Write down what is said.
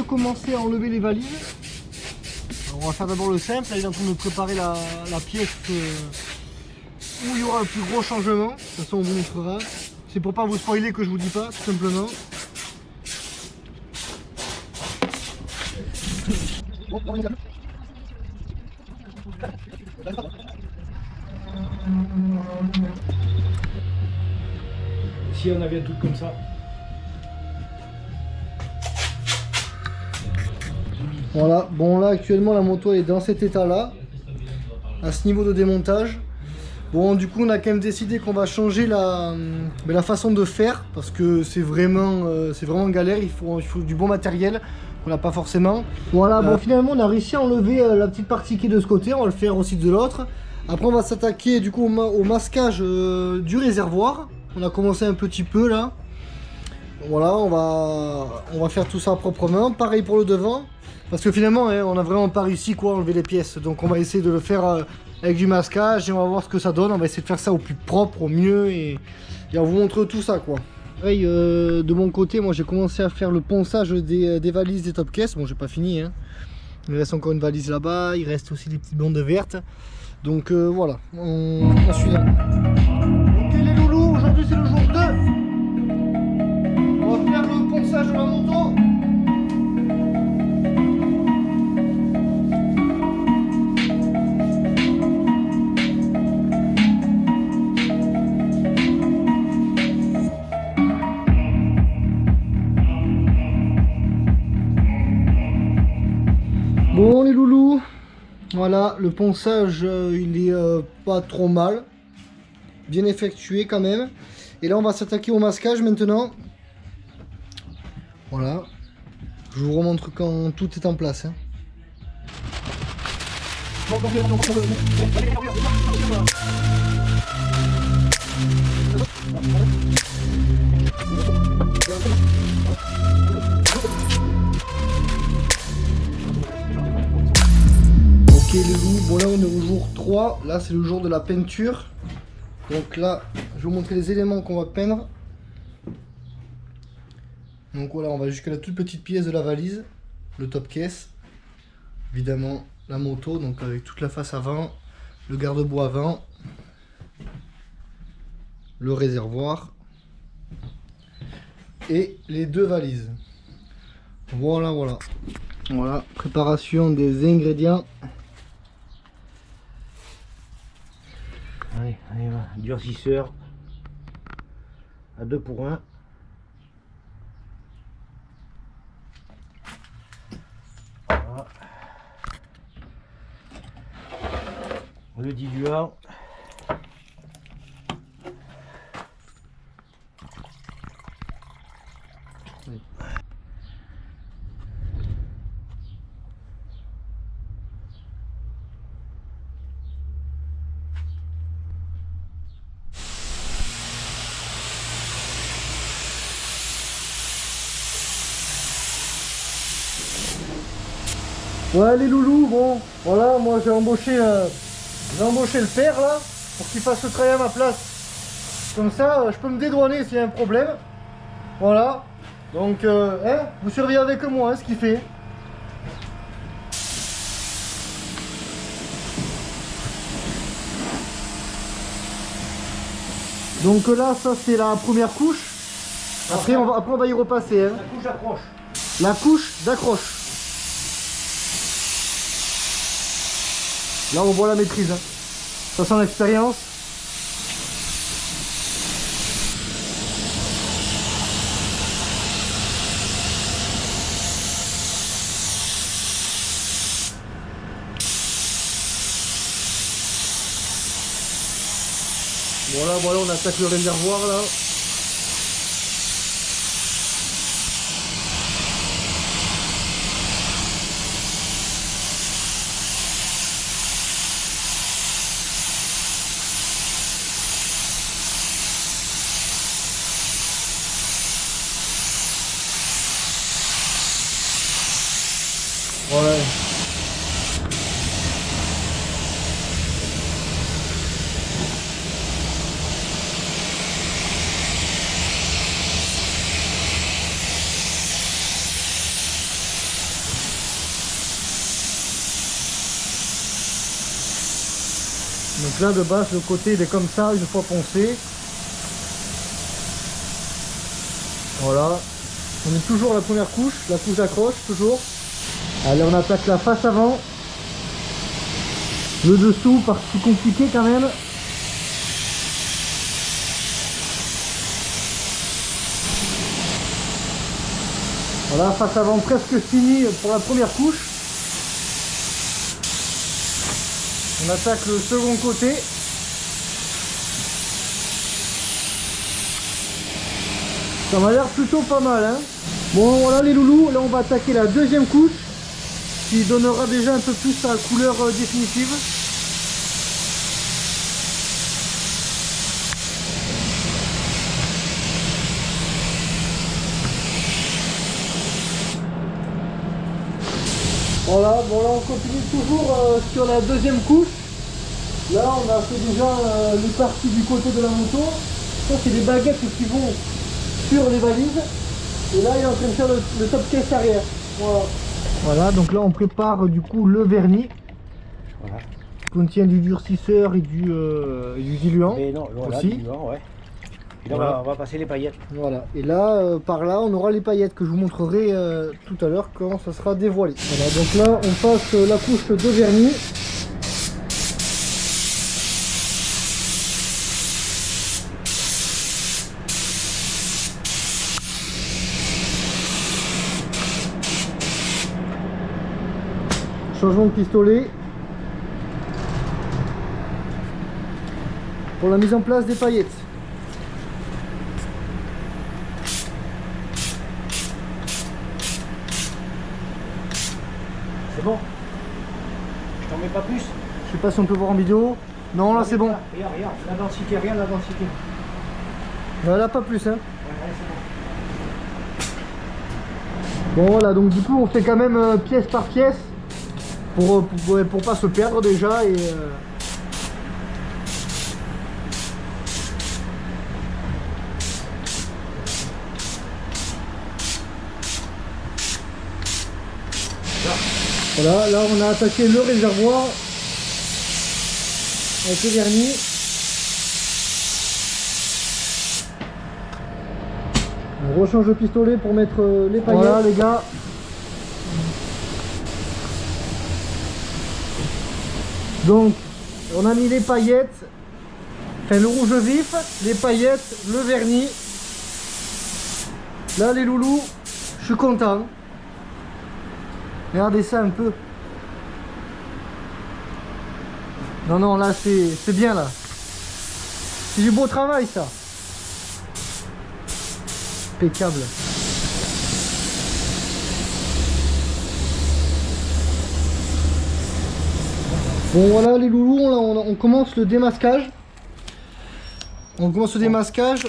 commencer à enlever les valises. Alors, on va faire d'abord le simple. Là, il est en train de préparer la pièce où il y aura le plus gros changement. De toute façon, on vous montrera. C'est pour pas vous spoiler que je vous dis pas, tout simplement. Si on avait tout comme ça. Voilà, bon là actuellement la moto est dans cet état là, à ce niveau de démontage. Bon du coup on a quand même décidé qu'on va changer la façon de faire, parce que c'est vraiment galère, il faut du bon matériel, on n'a pas forcément. Voilà, bon finalement on a réussi à enlever la petite partie qui est de ce côté, on va le faire aussi de l'autre. Après on va s'attaquer du coup au masquage du réservoir, on a commencé un petit peu là. Voilà, on va faire tout ça proprement, pareil pour le devant. Parce que finalement, hein, on a vraiment pas réussi quoi, à enlever les pièces. Donc on va essayer de le faire avec du masquage et on va voir ce que ça donne. On va essayer de faire ça au plus propre, au mieux et on vous montre tout ça quoi. Pareil, de mon côté, moi j'ai commencé à faire le ponçage des valises des top caisses. Bon, j'ai pas fini. Hein. Il reste encore une valise là-bas. Il reste aussi des petites bandes vertes. Donc voilà, on suit là. Ok les loulous, aujourd'hui c'est le jour 2. On va faire le ponçage de la moto. Bon les loulous, voilà, le ponçage il est pas trop mal, bien effectué quand même. Et là on va s'attaquer au masquage maintenant. Voilà, je vous remontre quand tout est en place. Hein. Ok les loups, bon là on est au jour 3, là c'est le jour de la peinture. Donc là, je vais vous montrer les éléments qu'on va peindre. Donc voilà, on va jusqu'à la toute petite pièce de la valise, le top case. Évidemment la moto, donc avec toute la face avant, le garde-bois avant, le réservoir et les deux valises. Voilà, voilà. Voilà, préparation des ingrédients. Allez, allez, va. Durcisseur à 2 pour 1. Voilà. Le diluant. Oui. Ouais les loulous, bon, voilà, moi j'ai embauché le père là, pour qu'il fasse le travail à ma place. Comme ça, je peux me dédouaner s'il y a un problème. Voilà, donc, hein, vous surveillez avec moi hein, ce qu'il fait. Donc là, ça c'est la première couche. Après on va y repasser. Hein. La couche d'approche. La couche d'accroche. Là on voit la maîtrise, hein. Ça sent l'expérience. Voilà, on attaque le réservoir là. Ouais. Donc là de base le côté il est comme ça une fois poncé. Voilà. On met toujours la première couche, la couche d'accroche toujours. Allez, on attaque la face avant. Le dessous, partie compliquée quand même. Voilà, face avant presque fini pour la première couche. On attaque le second côté. Ça m'a l'air plutôt pas mal, hein. Bon voilà les loulous, là on va attaquer la deuxième couche qui donnera déjà un peu plus sa couleur définitive. Voilà, bon là on continue toujours sur la deuxième couche. Là on a fait déjà les parties du côté de la moto. Ça c'est des baguettes qui vont sur les valises. Et là il est en train de faire le top case arrière. Voilà. Voilà, donc là on prépare du coup le vernis. Voilà. Qui contient du durcisseur et du diluant. Et non, voilà, aussi. Diluant, ouais. Et là Voilà. on va passer les paillettes. Voilà, et là par là on aura les paillettes que je vous montrerai tout à l'heure quand ça sera dévoilé. Voilà, donc là on passe la couche de vernis. Changement de pistolet pour la mise en place des paillettes. C'est bon? Je t'en mets pas plus? Je sais pas si on peut voir en vidéo. Non, là c'est bon. Regarde, regarde, la densité, regarde la densité. Voilà, pas plus hein. Ouais, c'est bon. Bon voilà, donc du coup on fait quand même pièce par pièce pour pas se perdre déjà et voilà, là on a attaqué le réservoir avec le vernis. On rechange le pistolet pour mettre les paillettes. Voilà les gars. Donc on a mis les paillettes, enfin le rouge vif, les paillettes, le vernis. Là les loulous, je suis content. Regardez ça un peu. Non non là c'est bien là. C'est du beau travail ça. Impeccable. Bon voilà les loulous, on commence le démasquage. On commence le démasquage.